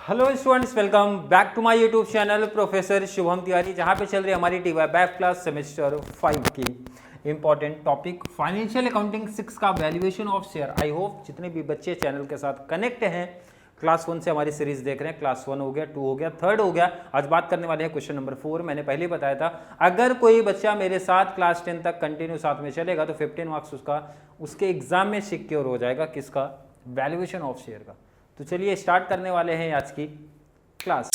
Hello students, welcome back to my YouTube channel professor Shubham Tiwari, जहां पे चल रही है हमारी टीवाई बैक क्लास सेमेस्टर 5 की इंपॉर्टेंट टॉपिक फाइनेंशियल अकाउंटिंग 6 का valuation of share. I hope जितने भी बच्चे चैनल के साथ कनेक्ट हैं, क्लास 1 से हमारी सीरीज देख रहे हैं, क्लास 1 हो गया, 2 हो गया, 3 हो गया। आज बात करने वाले हैं क्वेश्चन नंबर 4। मैंने पहले बताया था अगर कोई बच्चा मेरे साथ क्लास 10 तक कंटिन्यू साथ में चलेगा तो 15 मार्क्स उसके एग्जाम में सिक्योर हो जाएगा। किसका? वैल्यूएशन ऑफ शेयर का। तो चलिए स्टार्ट करने वाले हैं आज की क्लास।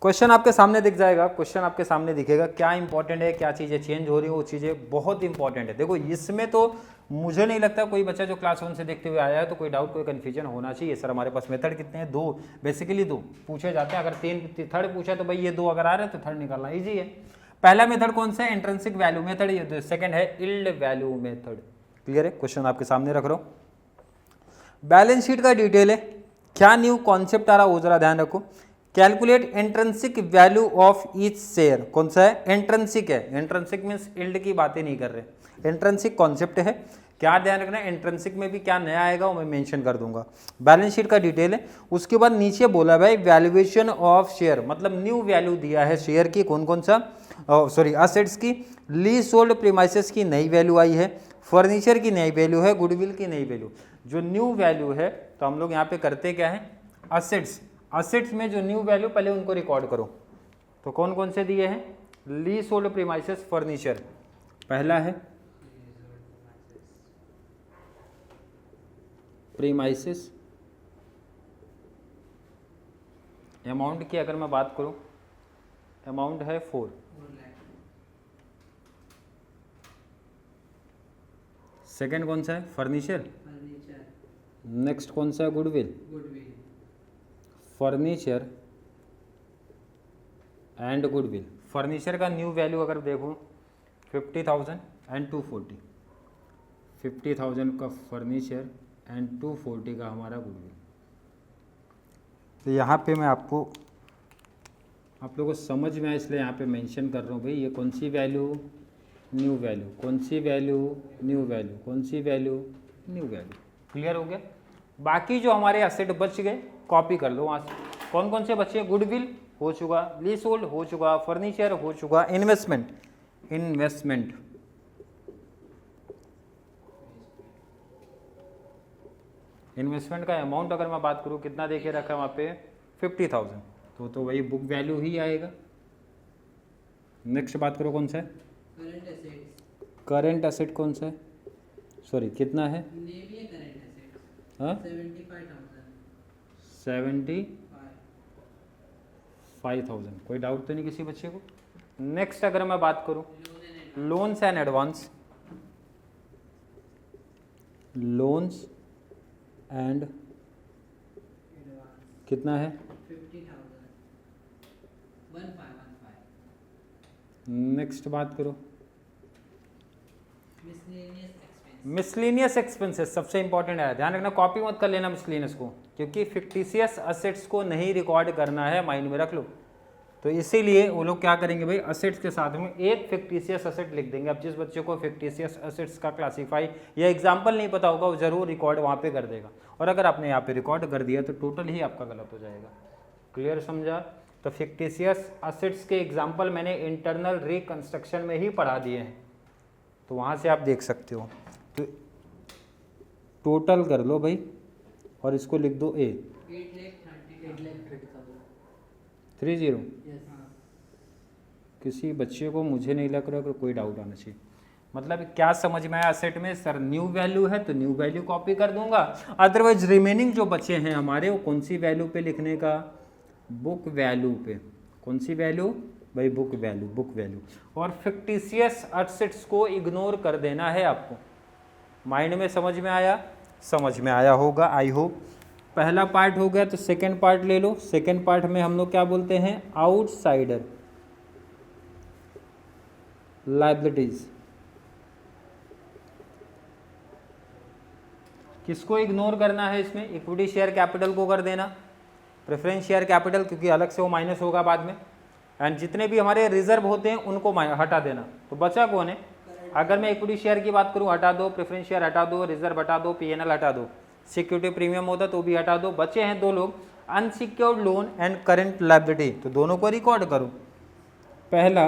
क्वेश्चन आपके सामने दिख जाएगा, क्वेश्चन आपके सामने दिखेगा। क्या इंपॉर्टेंट है, क्या चीज़ें चेंज हो रही है, वो चीज़ें बहुत इंपॉर्टेंट है। देखो इसमें तो मुझे नहीं लगता कोई बच्चा जो क्लास 1 से देखते हुए आया है तो कोई डाउट, कोई कन्फ्यूजन होना चाहिए। सर हमारे पास मेथड कितने हैं? 2, बेसिकली 2 पूछे जाते हैं। अगर 3 थर्ड पूछा तो भाई ये 2 अगर आ रहे हैं तो थर्ड निकालना ईजी है। पहला मेथड कौन सा है? Intrinsic value method. ये सेकंड है यील्ड वैल्यू मेथड। क्लियर है? क्वेश्चन आपके सामने रख रहा हूं। बैलेंस शीट का डिटेल है, क्या न्यू कॉन्सेप्ट आ रहा वो जरा ध्यान रखो। Calculate intrinsic value of each share. कौन सा है? इंट्रिंसिक है। इंट्रिंसिक मींस यील्ड की बातें नहीं कर रहे, इंट्रिंसिक कॉन्सेप्ट है। क्या ध्यान रखना है, इंट्रिंसिक में भी क्या नया आएगा वो मैं मेंशन कर दूंगा। बैलेंस शीट का डिटेल है। उसके बाद नीचे बोला भाई वैल्यूएशन ऑफ शेयर, मतलब न्यू वैल्यू दिया है शेयर की। कौन कौन सा? असेट्स की, लीज होल्ड प्रीमाइसेस की नई वैल्यू आई है, फर्नीचर की नई वैल्यू है, गुडविल की नई वैल्यू। जो न्यू वैल्यू है तो हम लोग यहाँ पे करते क्या है, असेट्स। असेट्स में जो न्यू वैल्यू पहले उनको रिकॉर्ड करो। तो कौन कौन से दिए हैं? लीज होल्ड प्रीमाइसेस, फर्नीचर पहला है, प्रीमाइसेस। अमाउंट की अगर मैं बात करूं, अमाउंट है 4। सेकंड कौन सा है? फर्नीचर। नेक्स्ट कौन सा है? Goodwill. Furniture and goodwill. Furniture का न्यू वैल्यू अगर देखूं 50,000 एंड 240। 50,000 का फर्नीचर एंड 240 का हमारा गुडविल। तो यहाँ पे मैं आप लोगों को समझ में आए इसलिए यहाँ पे मेंशन कर रहा हूँ भाई, ये कौन सी वैल्यू? New value. कौन सी वैल्यू? New value. कौन सी वैल्यू? New value. क्लियर हो गया? बाकी जो हमारे एसेट बच गए कॉपी कर लो वहाँ से। कौन कौन से बचे? गुडविल हो चुका, लीज होल्ड हो चुका, फर्नीचर हो चुका, इन्वेस्टमेंट। इन्वेस्टमेंट का अमाउंट अगर मैं बात करूँ कितना देके रखा है वहाँ पे? 50,000। तो वही बुक वैल्यू ही आएगा। नेक्स्ट बात करो कौन सा है? Current asset. कौन सा है? सॉरी कितना है? हाँ 75,000। कोई डाउट तो नहीं किसी बच्चे को? नेक्स्ट अगर मैं बात करूं loans and advance. Loans and कितना है? 50,000। नेक्स्ट बात करो मिसलेनियस एक्सपेंसेस। सबसे इंपॉर्टेंट है, ध्यान रखना, कॉपी मत कर लेना मिसलेनियस को, क्योंकि फिक्टिशियस असेट्स को नहीं रिकॉर्ड करना है, माइंड में रख लो। तो इसीलिए वो लोग क्या करेंगे भाई, असेट्स के साथ में एक फिक्टिशियस असेट लिख देंगे। अब जिस बच्चे को फिक्टिशियस असेट्स का क्लासीफाई या एग्जाम्पल नहीं पता होगा वो जरूर रिकॉर्ड वहाँ पे कर देगा, और अगर आपने यहाँ पे रिकॉर्ड कर दिया तो टोटल ही आपका गलत हो जाएगा। क्लियर समझा? तो फिक्टिशियस असेट्स के एग्जाम्पल मैंने इंटरनल रिकंस्ट्रक्शन में ही पढ़ा दिए हैं, तो वहाँ से आप देख सकते हो। तो टोटल कर लो भाई और इसको लिख दो ए 30। किसी बच्चे को मुझे नहीं लग रहा कि कोई डाउट आना चाहिए। मतलब क्या समझ में आया असेट में? सर न्यू वैल्यू है तो न्यू वैल्यू कॉपी कर दूंगा, अदरवाइज रिमेनिंग जो बचे हैं हमारे वो कौन सी वैल्यू पे लिखने का? बुक वैल्यू पे। कौन सी वैल्यू भाई? Book value. Book value. और फिक्टिशियस असेट्स को इग्नोर कर देना है आपको। माइंड में समझ में आया? समझ में आया होगा आई होप। पहला पार्ट हो गया, तो सेकंड पार्ट ले लो। सेकंड पार्ट में हम लोग क्या बोलते हैं? आउटसाइडर। लायबिलिटीज। किसको इग्नोर करना है इसमें? इक्विटी शेयर कैपिटल को कर देना, प्रेफरेंस शेयर कैपिटल, क्योंकि अलग से वो माइनस होगा बाद में, एंड जितने भी हमारे रिजर्व होते हैं उनको हटा देना। तो बचा कौन है? अगर मैं इक्विटी शेयर की बात करूं, हटा दो, प्रेफरेंस शेयर हटा दो, रिजर्व हटा दो, पीएनएल हटा दो, सिक्योरिटी प्रीमियम होता तो भी हटा दो। बचे हैं दो लोग, unsecured loan and current liability. तो दोनों को रिकॉर्ड करो। पहला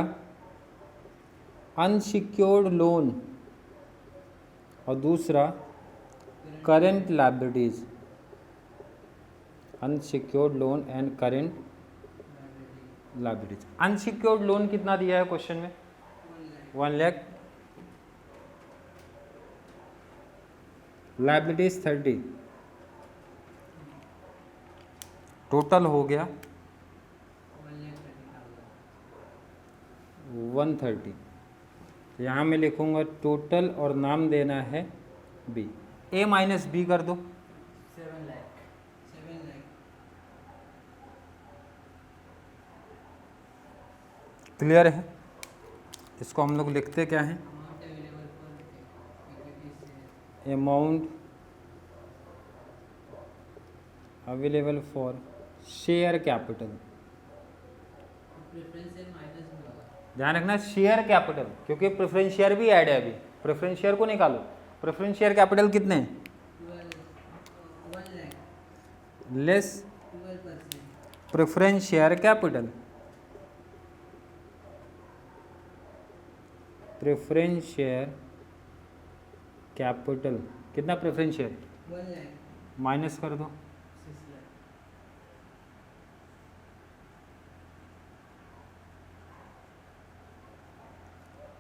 अनसिक्योर्ड लोन और दूसरा current liabilities. Unsecured loan and current liabilities. Unsecured loan कितना दिया है क्वेश्चन में? 1 लाख। लायबिलिटीज 30, टोटल हो गया 130। यहाँ मैं लिखूंगा टोटल और नाम देना है बी। ए माइनस बी कर दो। 7 लाख। क्लियर है? इसको हम लोग लिखते क्या हैं? Amount available for share capital. ध्यान रखना शेयर कैपिटल, क्योंकि प्रेफरेंस शेयर भी ऐड है अभी। प्रेफरेंस शेयर को निकालो। प्रेफरेंस शेयर कैपिटल कितने? 1 lakh less 12%। Preference share capital. Preference share capital कितना? प्रेफरेंस शेयर 1 लाख माइनस कर दो 6 लाख।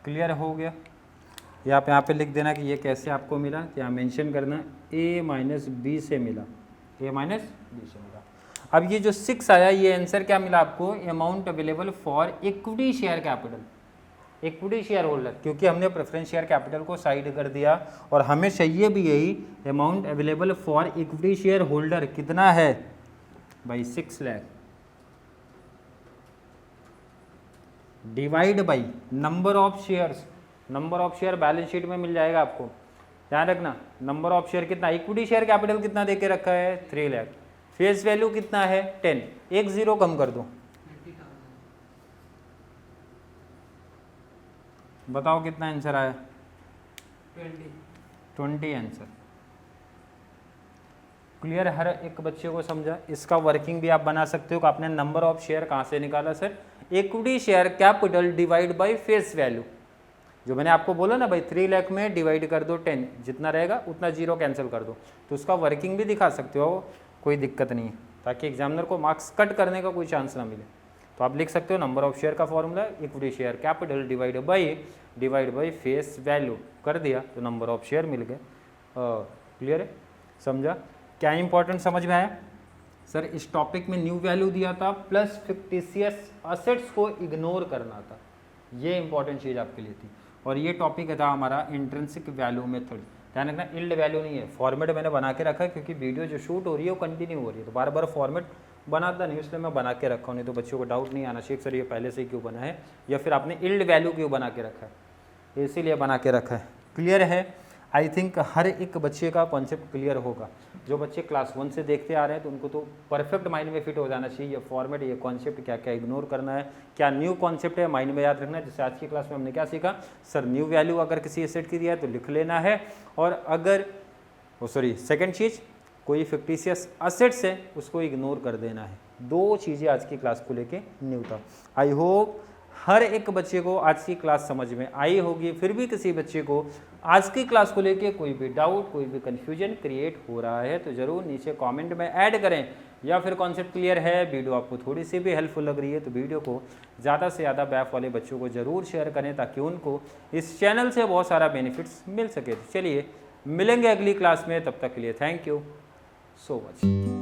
क्लियर हो गया? या आप यहाँ पे लिख देना कि ये कैसे आपको मिला, यहाँ मेंशन करना ए माइनस बी से मिला, ए माइनस बी से मिला। अब ये जो 6 आया, ये आंसर क्या मिला आपको? Amount available for equity share capital, equity share holder, क्योंकि हमने प्रेफरेंस शेयर कैपिटल को साइड कर दिया और हमें चाहिए भी यही। Amount available for equity share holder कितना है भाई? 6 lakh divide by number of shares. Number of share balance sheet में मिल जाएगा आपको, ध्यान रखना। नंबर ऑफ शेयर कितना? इक्विटी शेयर कैपिटल कितना देके रखा है? 3 लाख। फेस वैल्यू कितना है? 10। एक जीरो कम कर दो, 20,000। बताओ कितना आंसर आया? 20 आंसर। क्लियर? हर एक बच्चे को समझा? इसका वर्किंग भी आप बना सकते हो कि आपने नंबर ऑफ शेयर कहाँ से निकाला sir? Equity share capital divide by face value. जो मैंने आपको बोला ना भाई, 3 लाख में डिवाइड कर दो 10, जितना रहेगा उतना जीरो कैंसिल कर दो। तो उसका वर्किंग भी दिखा सकते हो, कोई दिक्कत नहीं है, ताकि एग्जामिनर को मार्क्स कट करने का कोई चांस ना मिले। तो आप लिख सकते हो नंबर ऑफ शेयर का formula equity share capital divide by face value कर दिया तो नंबर ऑफ शेयर मिल गए। क्लियर है? समझा? क्या इंपॉर्टेंट समझ में आया? सर इस टॉपिक में न्यू वैल्यू दिया था प्लस फिक्टिशियस असेट्स को इग्नोर करना था, ये इंपॉर्टेंट चीज़ आपके लिए थी। और ये टॉपिक था हमारा इंट्रिंसिक वैल्यू मेथड। ध्यान रखना इल्ड वैल्यू नहीं है, फॉर्मेट मैंने बना के रखा है क्योंकि वीडियो जो शूट हो रही है वो कंटिन्यू हो रही है, तो बार बार फॉर्मेट बनाता नहीं, इसलिए मैं बना के रखा हूँ। नहीं तो बच्चों को डाउट नहीं आना चाहिए सर ये पहले से ही क्यों बना है, या फिर आपने इल्ड वैल्यू क्यों बना के रखा है, इसीलिए बना के रखा है। क्लियर है? आई थिंक हर एक बच्चे का कॉन्सेप्ट क्लियर होगा। जो बच्चे क्लास 1 से देखते आ रहे हैं तो उनको तो परफेक्ट माइंड में फिट हो जाना चाहिए ये फॉर्मेट, ये कॉन्सेप्ट क्या क्या इग्नोर करना है, क्या न्यू कॉन्सेप्ट है माइंड में याद रखना है। जैसे आज की क्लास में हमने क्या सीखा? सर न्यू वैल्यू अगर किसी एसेट की दिया है तो लिख लेना है, और अगर सेकंड चीज़ कोई फिक्टिशियस असेट्स है उसको इग्नोर कर देना है। 2 चीज़ें आज की क्लास को लेके न्यू था। आई होप हर एक बच्चे को आज की क्लास समझ में आई होगी। फिर भी किसी बच्चे को आज की क्लास को लेके कोई भी डाउट, कोई भी कन्फ्यूजन क्रिएट हो रहा है तो ज़रूर नीचे कमेंट में ऐड करें, या फिर कॉन्सेप्ट क्लियर है, वीडियो आपको थोड़ी सी भी हेल्पफुल लग रही है तो वीडियो को ज़्यादा से ज़्यादा बैफ वाले बच्चों को ज़रूर शेयर करें ताकि उनको इस चैनल से बहुत सारा बेनिफिट्स मिल सके। चलिए मिलेंगे अगली क्लास में, तब तक के लिए थैंक यू सो मच।